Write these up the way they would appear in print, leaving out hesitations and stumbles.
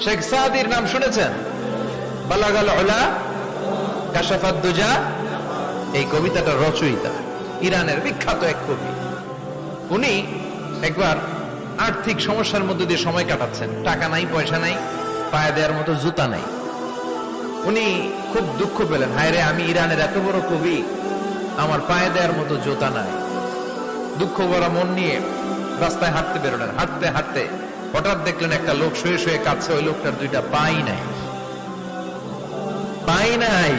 শেখ সাদির নাম শুনেছেন? বালাগাল উলা কাশাফাত দুজা, এই কবিতাটার রচয়িতা ইরানের বিখ্যাত এক কবি। উনি একবার আর্থিক সমস্যার মধ্যে দিয়ে সময় কাটাচ্ছেন, টাকা নাই, পয়সা নাই, পায়ে দেওয়ার মতো জুতা নাই। উনি খুব দুঃখ পেলেন, হায় রে, আমি ইরানের এত বড় কবি, আমার পায়ে দেওয়ার মতো জুতা নাই। দুঃখ ভরা মন নিয়ে রাস্তায় হাঁটতে বেরোলেন। হাঁটতে হাঁটতে হঠাৎ দেখলেন একটা লোক শুয়ে শুয়ে কাঁদছে, ওই লোকটার দুইটা পাই নাই, পাই নাই।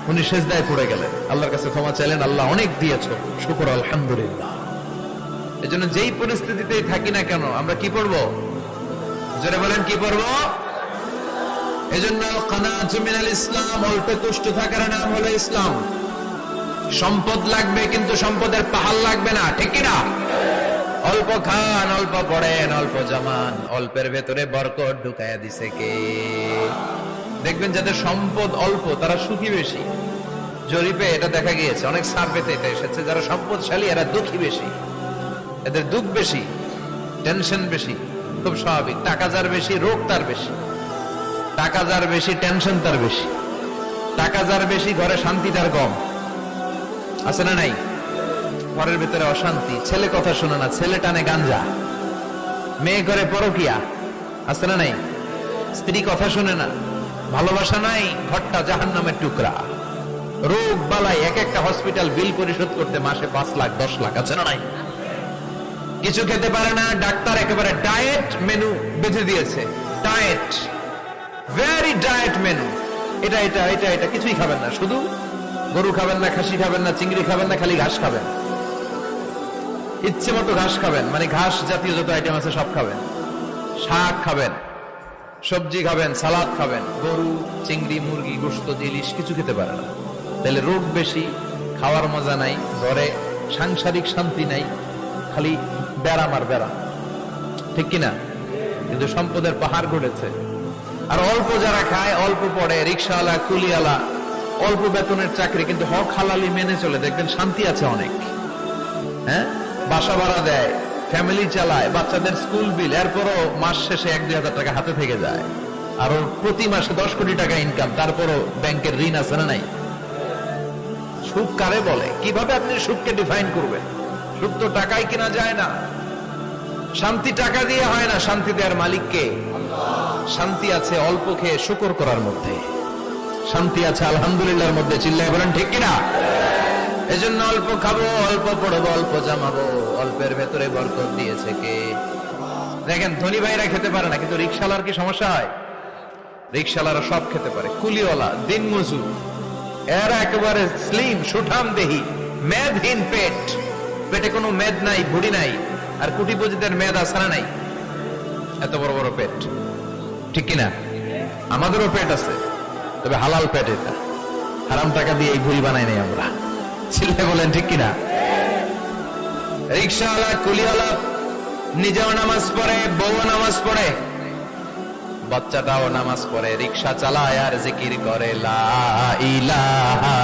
উনি সেজদায় পড়ে গেলেন, আল্লাহর কাছে ক্ষমা চাইলেন, আল্লাহ অনেক দিয়েছো, শুকর আলহামদুলিল্লাহ। এজন্য যেই পরিস্থিতিতেই থাকি না কেন আমরা কি পড়বো? জোরে বলেন, কি পড়বো? এজন্য কানাতু মিনাল ইসলাম, অল্পে তুষ্ট থাকার নাম হলো ইসলাম। সম্পদ লাগবে কিন্তু সম্পদের পাহাড় লাগবে না, ঠিক কি না? অল্প খান, অল্প পড়েন, অল্প জামান, অল্পের ভেতরে বরকত ঢুকাইয়া দিছে কে? দেখবেন যাদের সম্পদ অল্প তারা সুখী বেশি। জরিপে এটা দেখা গিয়েছে, অনেক সার্ভেতে এটা এসেছে, যারা সম্পদশালী এরা দুঃখী বেশি, এদের দুঃখ বেশি, টেনশন বেশি। খুব স্বাভাবিক, টাকা যার বেশি রোগ তার বেশি, টাকা যার বেশি টেনশন তার বেশি, টাকা যার বেশি ঘরে শান্তি তার কম। আছে না নাই? ঘরের ভিতরে অশান্তি, ছেলে কথা শোনে না, ছেলে টানে গাঞ্জা, মেয়ে করে পরকিয়া। আছে না নাই? স্ত্রী কথা শোনে না, ভালোবাসা নাই, ঘরটা জাহান্নামের টুকরা। রোগ বালাই, এক একটা হসপিটাল বিল পরিশোধ করতে মাসে 5 লাখ 10 লাখ। আছে না নাই? কিছু খেতে পারে না, ডাক্তার একেবারে ডায়েট মেনু বেঁধে দিয়েছে। ডায়েট, ভেরি ডায়েট মেনু, এটা এটা এটা এটা কিছুই খাবেন না, শুধু গরু খাবেন না, খাসি খাবেন না, চিংড়ি খাবেন না, খালি ঘাস খাবেন। ইচ্ছে মতো ঘাস খাবেন, মানে ঘাস জাতীয় যত আইটেম আছে সব খাবেন। শাক খাবেন, সবজি খাবেন, সালাদ খাবেন। গরু, চিংড়ি, মুরগি, গোশত, ইলিশ কিছু খেতে পারে না। তাহলে রোগ বেশি, খাওয়ার মজা নাই, ঘরে সাংসারিক শান্তি নাই, খালি ব্যারাম আর ব্যারাম, ঠিক কিনা? কিন্তু সম্পদের পাহাড় গড়েছে। আর অল্প যারা খায়, অল্প পড়ে, রিক্সাওয়ালা, কুলিওয়ালা, অল্প বেতনের চাকরি, কিন্তু হক হালালি মেনে চলে, দেখবেন শান্তি আছে অনেক। হ্যাঁ, বাসা ভাড়া দেয়, ফ্যামিলি চালায়, বাচ্চাদের স্কুল বিল, এরপরও মাস শেষে 1-2 হাজার টাকা হাতে থেকে যায়। আর ওর প্রতি মাসে 10 কোটি টাকা ইনকাম, তারপরও ব্যাংকের ঋণ আছে না নাই? সুখ কারে বলে? কিভাবে আপনি সুখকে ডিফাইন করবেন? সুখ তো টাকায় কিনা যায় না, শান্তি টাকা দিয়ে হয় না, শান্তি দেওয়ার মালিককে। শান্তি আছে অল্প খেয়ে শুকর করার মধ্যে, শান্তি আছে আলহামদুলিল্লাহর মধ্যে। চিল্লায় বলেন ঠিক কিনা? এজন্য অল্প খাবো, অল্প পড়বো, অল্প জামাবো, অল্পের ভেতরে বরকত দিয়েছে কে? দেখেন, ধনী ভাইরা খেতে পারে না, কিন্তু রিকশালার কি সমস্যা হয়? রিকশালারা সব খেতে পারে। কুলিওয়ালা, দিন মজুর, এরা একেবারে স্লিম, সুঠাম দেহি, মেদহীন পেট, পেটে কোনো মেদ নাই, ভুড়ি নাই। আর কোটিপতিদের মেদ আছে না নাই? এত বড় বড় পেট, ঠিক কিনা? আমাদেরও পেট আছে, তবে হালাল পেট। এটা হারাম টাকা দিয়ে এই ভুড়ি বানাই নাই আমরা। ছেলে বলেন ঠিক কিনা? রিকশাওয়ালা, কুলিওয়ালা নিজেও নামাজ পড়ে, বউ নামাজ পড়ে, বাচ্চাটাও নামাজ পড়ে, রিকশা চালায় আর জিকির করে লা ইলাহা।